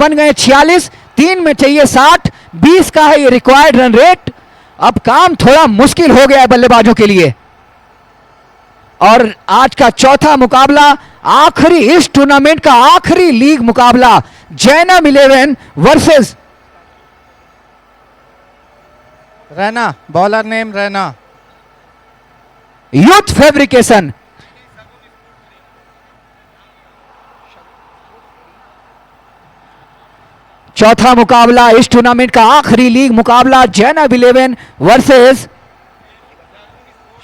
बन गए 46, 3 में चाहिए 60, 20 का है ये रिक्वायर्ड रन रेट। अब काम थोड़ा मुश्किल हो गया है बल्लेबाजों के लिए। और आज का चौथा मुकाबला, आखिरी इस टूर्नामेंट का आखिरी लीग मुकाबला, Jainam 11 versus Raina, bowler name Raina, youth fabrication. चौथा मुकाबला इस टूर्नामेंट का आखिरी लीग मुकाबला, जैनब 11 वर्सेस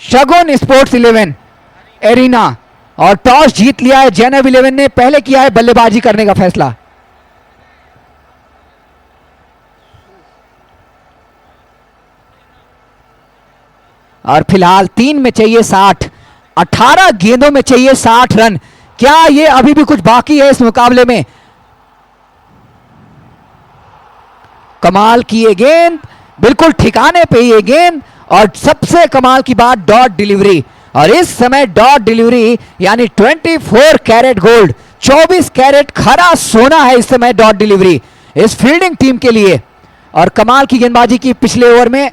शगुन स्पोर्ट्स 11 एरिना। और टॉस जीत लिया है जैनब 11 ने, पहले किया है बल्लेबाजी करने का फैसला। और फिलहाल 3 में चाहिए 60, 18 गेंदों में चाहिए 60 रन। क्या ये अभी भी कुछ बाकी है इस मुकाबले में? कमाल की ये गेंद, बिल्कुल ठिकाने पे ये गेंद। और सबसे कमाल की बात, डॉट डिलीवरी। और इस समय डॉट डिलीवरी यानी 24 कैरेट गोल्ड, 24 कैरेट खरा सोना है इस समय डॉट डिलीवरी इस फील्डिंग टीम के लिए। और कमाल की गेंदबाजी की, पिछले ओवर में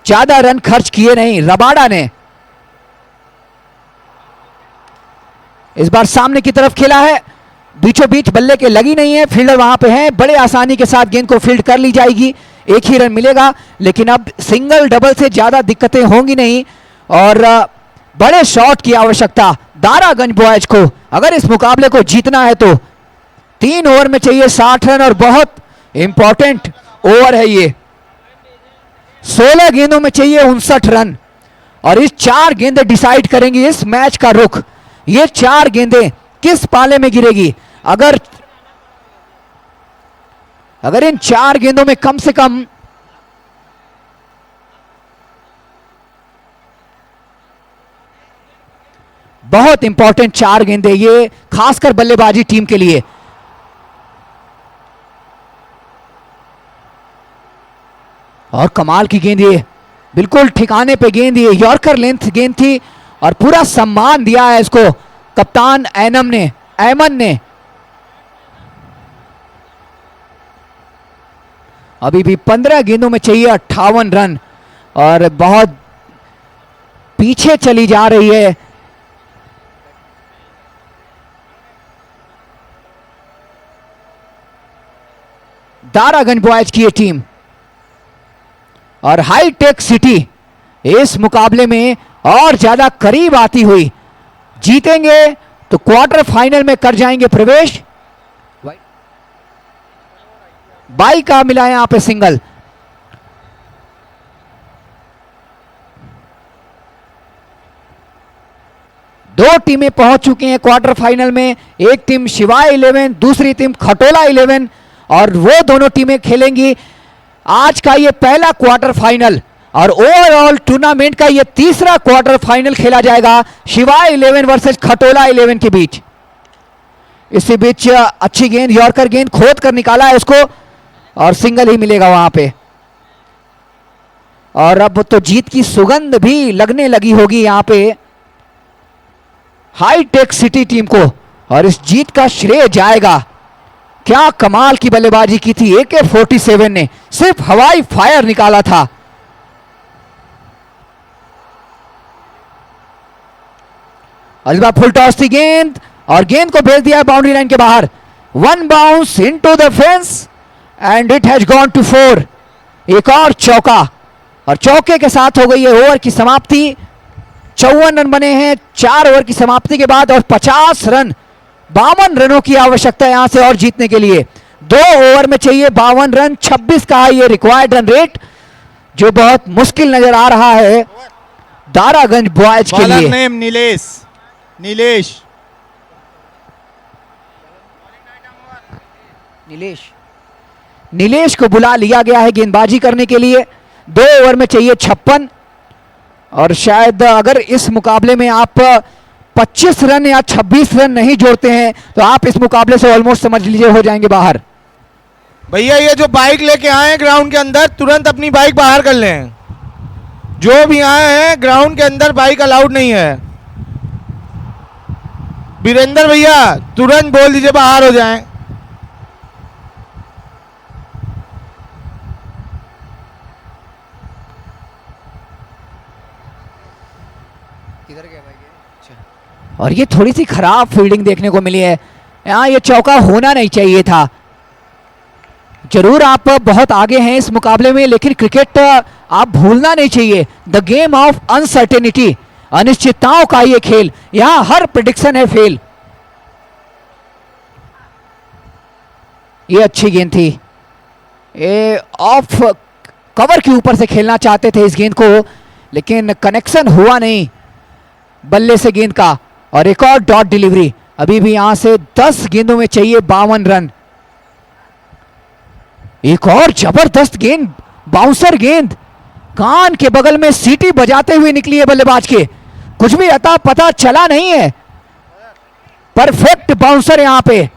ज्यादा रन खर्च किए नहीं रबाडा ने। इस बार सामने की तरफ खेला है, बीचों बीच बल्ले के लगी नहीं है, फील्डर वहां पे है, बड़े आसानी के साथ गेंद को फील्ड कर ली जाएगी, एक ही रन मिलेगा। लेकिन अब सिंगल डबल से ज्यादा दिक्कतें होंगी नहीं और बड़े शॉट की आवश्यकता दारागंज बॉयज को अगर इस मुकाबले को जीतना है तो। 3 ओवर में चाहिए 60 रन और बहुत इंपॉर्टेंट ओवर है ये। 16 गेंदों में चाहिए 59 रन और इस 4 गेंदें डिसाइड करेंगी इस मैच का रुख। ये 4 गेंदें किस पाले में गिरेगी? अगर इन 4 गेंदों में कम से कम बहुत इंपॉर्टेंट 4 गेंदें ये, खासकर बल्लेबाजी टीम के लिए। और कमाल की गेंद ये, बिल्कुल ठिकाने पे गेंद, ये यॉर्कर लेंथ गेंद थी और पूरा सम्मान दिया है इसको कप्तान ऐमन ने। अभी भी 15 गेंदों में चाहिए 58 रन और बहुत पीछे चली जा रही है। दारागंज बॉयज की ये टीम। और हाईटेक सिटी इस मुकाबले में और ज्यादा करीब आती हुई, जीतेंगे तो क्वार्टर फाइनल में कर जाएंगे प्रवेश। 22 का मिला यहां पे सिंगल। दो टीमें पहुंच चुकी हैं क्वार्टर फाइनल में, एक टीम शिवाय 11, दूसरी टीम खटोला 11 और वो दोनों टीमें खेलेंगी आज का ये पहला क्वार्टर फाइनल। और ओवरऑल टूर्नामेंट का ये तीसरा क्वार्टर फाइनल खेला जाएगा शिवाय 11 वर्सेस खटोला 11 के बीच। इसी बीच अच्छी गेंद, यॉर्कर गेंद खोद कर निकाला है उसको और सिंगल ही मिलेगा वहां पे। और अब तो जीत की सुगंध भी लगने लगी होगी यहां पे हाईटेक सिटी टीम को और इस जीत का श्रेय जाएगा। क्या कमाल की बल्लेबाजी की थी AK-47 ने, सिर्फ हवाई फायर निकाला था। इस बार फुल टॉस थी गेंद और गेंद को भेज दिया बाउंड्री लाइन के बाहर। 1 bounce into the fence and it has gone to 4। एक और चौका और चौके के साथ हो गई है ओवर की समाप्ति। 54 रन बने हैं 4 ओवर की समाप्ति के बाद और 50 रन, 52 रनों की आवश्यकता है यहां से और जीतने के लिए। 2 ओवर में चाहिए 52 रन, 26 का है ये रिक्वायर्ड रन रेट, जो बहुत मुश्किल नजर आ रहा है दारागंज बॉयज के लिए। नेम नीलेश को बुला लिया गया है गेंदबाजी करने के लिए। 2 ओवर में चाहिए 56 और शायद अगर इस मुकाबले में आप 25 रन या 26 रन नहीं जोड़ते हैं तो आप इस मुकाबले से ऑलमोस्ट समझ लीजिए हो जाएंगे बाहर। भैया ये जो बाइक लेके आए हैं ग्राउंड के अंदर, तुरंत अपनी बाइक बाहर कर लें। जो भी आए हैं ग्राउंड के अंदर बाइक अलाउड नहीं है। वीरेंद्र भैया तुरंत बोल दीजिए बाहर हो जाएं। और ये थोड़ी सी खराब फील्डिंग देखने को मिली है। यहाँ ये चौका होना नहीं चाहिए था। जरूर आप बहुत आगे हैं इस मुकाबले में, लेकिन क्रिकेट आप भूलना नहीं चाहिए। द गेम ऑफ अनसर्टेनिटी, अनिश्चितताओं का ये खेल। यहां हर प्रेडिक्शन है फेल। ये अच्छी गेंद थी। ये ऑफ कवर के ऊपर से खेलना चाहते थे इस गेंद को, लेकिन कनेक्शन हुआ नहीं बल्ले से गेंद का। और एक और डॉट डिलीवरी। अभी भी यहां से 10 गेंदों में चाहिए 52 रन। एक और जबरदस्त गेंद, बाउंसर गेंद, कान के बगल में सीटी बजाते हुए निकली है बल्लेबाज के। कुछ भी अता पता चला नहीं है। परफेक्ट बाउंसर यहां पे,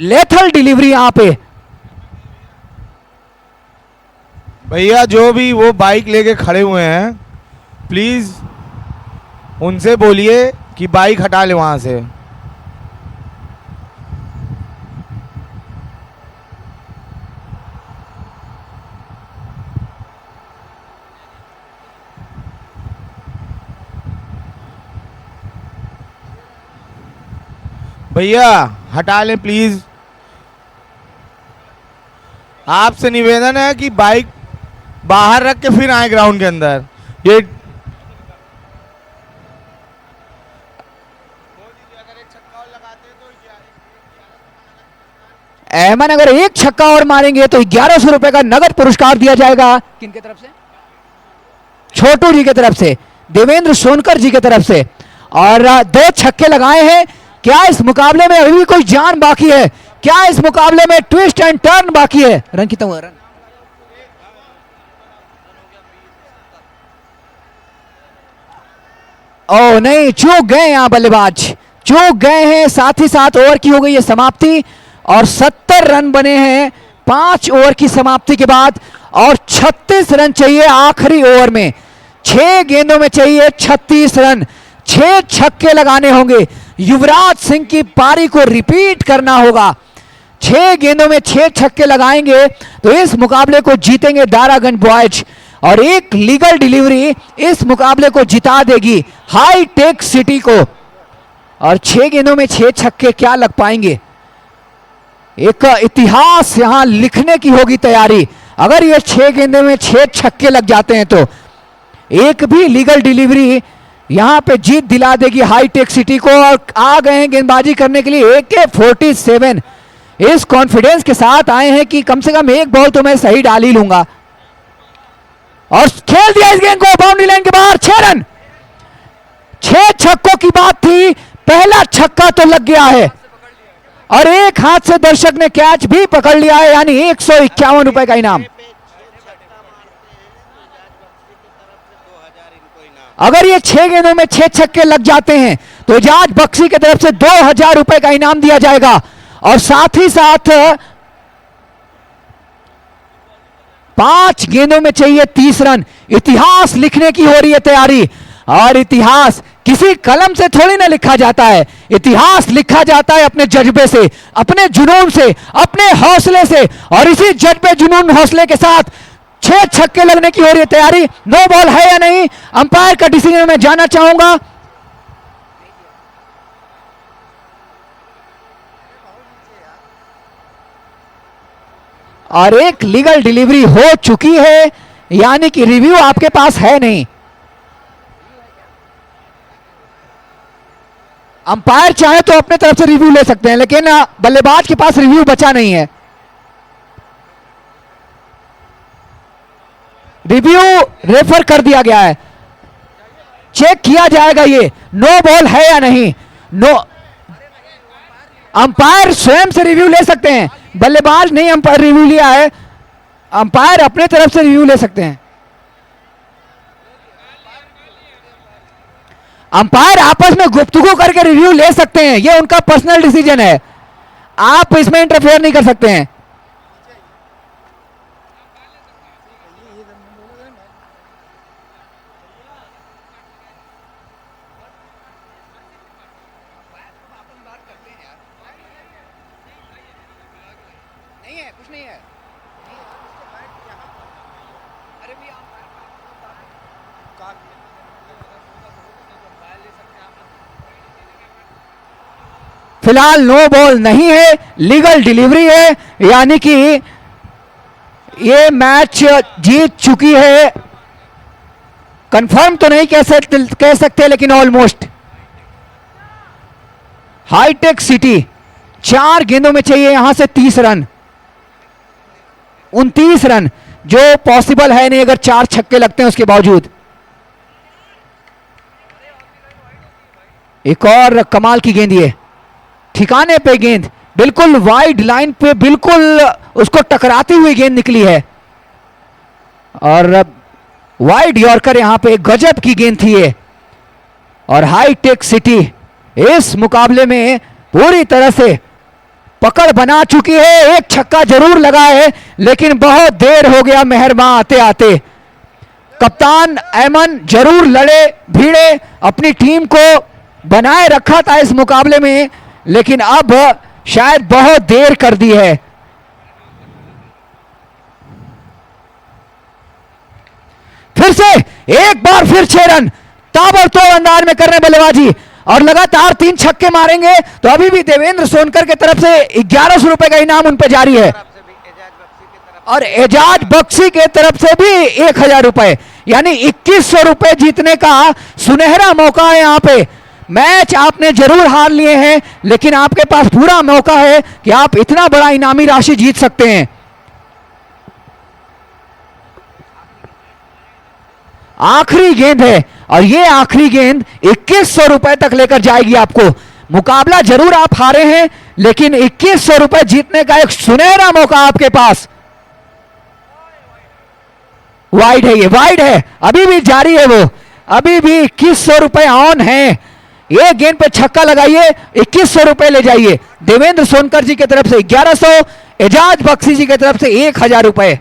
लेथल डिलीवरी यहां पे। भैया जो भी वो बाइक लेके खड़े हुए हैं, प्लीज उनसे बोलिए कि बाइक हटा ले वहां से। भैया हटा लें प्लीज। आपसे निवेदन है कि बाइक बाहर रख के फिर आए ग्राउंड के अंदर। ये अहमद अगर एक छक्का और मारेंगे तो 1100 रुपए का नगद पुरस्कार दिया जाएगा। किनके तरफ से? छोटू जी की तरफ से, देवेंद्र सोनकर जी की तरफ से। और 2 छक्के लगाए हैं। क्या इस मुकाबले में अभी भी कोई जान बाकी है? क्या इस मुकाबले में ट्विस्ट एंड टर्न बाकी है? रन कितना हुआ? रन ओ नहीं, चूक गए यहां बल्लेबाज, चूक गए हैं। साथ ही साथ ओवर की हो गई है समाप्ति और 70 रन बने हैं 5 ओवर की समाप्ति के बाद। और 36 रन चाहिए आखिरी ओवर में। 6 गेंदों में चाहिए 36 रन। 6 छक्के लगाने होंगे। युवराज सिंह की पारी को रिपीट करना होगा। 6 गेंदों में 6 छक्के लगाएंगे तो इस मुकाबले को जीतेंगे दारागंज बॉयज। और एक लीगल डिलीवरी इस मुकाबले को जिता देगी हाई टेक सिटी को। और 6 गेंदों में 6 छक्के क्या लग पाएंगे? एक इतिहास यहां लिखने की होगी तैयारी। अगर ये 6 गेंदों में 6 छक्के लग जाते हैं तो एक भी लीगल डिलीवरी यहां पे जीत दिला देगी हाईटेक सिटी को। और आ गए हैं गेंदबाजी करने के लिए AK-47। इस कॉन्फिडेंस के साथ आए हैं कि कम से कम एक बॉल तो मैं सही डाल ही लूंगा। और खेल दिया इस गेंद को बाउंड्री लाइन के बाहर। 6 रन। 6 छक्कों की बात थी, पहला छक्का तो लग गया है और एक हाथ से दर्शक ने कैच भी पकड़ लिया है, यानी 151 रुपए का इनाम। अगर ये 6 गेंदों में 6 छक्के लग जाते हैं तो एजाज बख्शी की तरफ से 2000 रुपए का इनाम दिया जाएगा। और साथ ही साथ 5 गेंदों में चाहिए 30 रन। इतिहास लिखने की हो रही है तैयारी। और इतिहास किसी कलम से थोड़ी ना लिखा जाता है। इतिहास लिखा जाता है अपने जज्बे से, अपने जुनून से, अपने हौसले से। और इसी जज्बे जुनून हौसले के साथ 6 छक्के लगने की हो रही है तैयारी। नो बॉल है या नहीं, अंपायर का डिसीजन मैं जानना चाहूंगा। और एक लीगल डिलीवरी हो चुकी है, यानी कि रिव्यू आपके पास है नहीं। अंपायर चाहे तो अपने तरफ से रिव्यू ले सकते हैं, लेकिन बल्लेबाज के पास रिव्यू बचा नहीं है। रिव्यू रेफर कर दिया गया है, चेक किया जाएगा ये नो बॉल है या नहीं। नो, अंपायर स्वयं से रिव्यू ले सकते हैं, बल्लेबाज नहीं अंपायर रिव्यू लिया है। अंपायर अपने तरफ से रिव्यू ले सकते हैं। अंपायर आपस में गुफ्तगू करके रिव्यू ले सकते हैं, ये उनका पर्सनल डिसीजन है, आप इसमें इंटरफेयर नहीं कर सकते हैं। नहीं है, कुछ नहीं है। अरे भैया फिलहाल नो बॉल नहीं है, लीगल डिलीवरी है, यानी कि ये मैच जीत चुकी है। कंफर्म तो नहीं कह सकते लेकिन ऑलमोस्ट। हाईटेक सिटी 4 गेंदों में चाहिए यहां से 30 रन, 29 रन, जो पॉसिबल है नहीं अगर 4 छक्के लगते हैं उसके बावजूद। एक और कमाल की गेंद, ये ठिकाने पे गेंद, बिल्कुल वाइड लाइन पे, बिल्कुल उसको टकराती हुई गेंद निकली है और वाइड यॉर्कर यहां पे गजब की गेंद थी ये। और हाईटेक सिटी इस मुकाबले में पूरी तरह से पकड़ बना चुकी है। एक छक्का जरूर लगा है लेकिन बहुत देर हो गया मेहरमा आते आते। कप्तान ऐमन जरूर लड़े भिड़े, अपनी टीम को बनाए रखा था इस मुकाबले में, लेकिन अब शायद बहुत देर कर दी है। फिर से एक बार फिर 6 रन ताबड़तोड़ अंदाज में कर रहे बल्लेबाजी और लगातार 3 छक्के मारेंगे तो अभी भी देवेंद्र सोनकर की तरफ से 1100 रुपए का इनाम उन पर जारी है और एजाज बख्शी के तरफ से भी 1000 रुपए, यानी 2100 रुपए जीतने का सुनहरा मौका है। यहां पे मैच आपने जरूर हार लिए हैं लेकिन आपके पास पूरा मौका है कि आप इतना बड़ा इनामी राशि जीत सकते हैं। आखिरी गेंद है और ये आखिरी गेंद 2100 रुपए तक लेकर जाएगी आपको। मुकाबला जरूर आप हारे हैं लेकिन 2100 रुपए जीतने का एक सुनहरा मौका आपके पास। वाइड है, ये वाइड है, अभी भी जारी है वो, अभी भी 2100 रुपए ऑन है। ये गेंद पे छक्का लगाइए, 2100 रुपए ले जाइए। देवेंद्र सोनकर जी की तरफ से 1100, एजाज बख्शी जी की तरफ से 1000 रुपए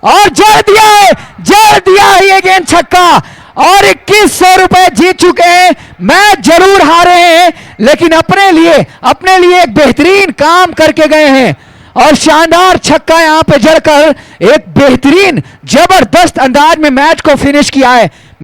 और जड़ दिया है ये गेंद छक्का और 2100 रुपए जीत चुके हैं। मैच जरूर हारे हैं लेकिन अपने लिए एक बेहतरीन काम करके गए हैं और शानदार छक्का यहां पे जड़कर एक बेहतरीन जबरदस्त अंदाज में मैच को फिनिश किया है।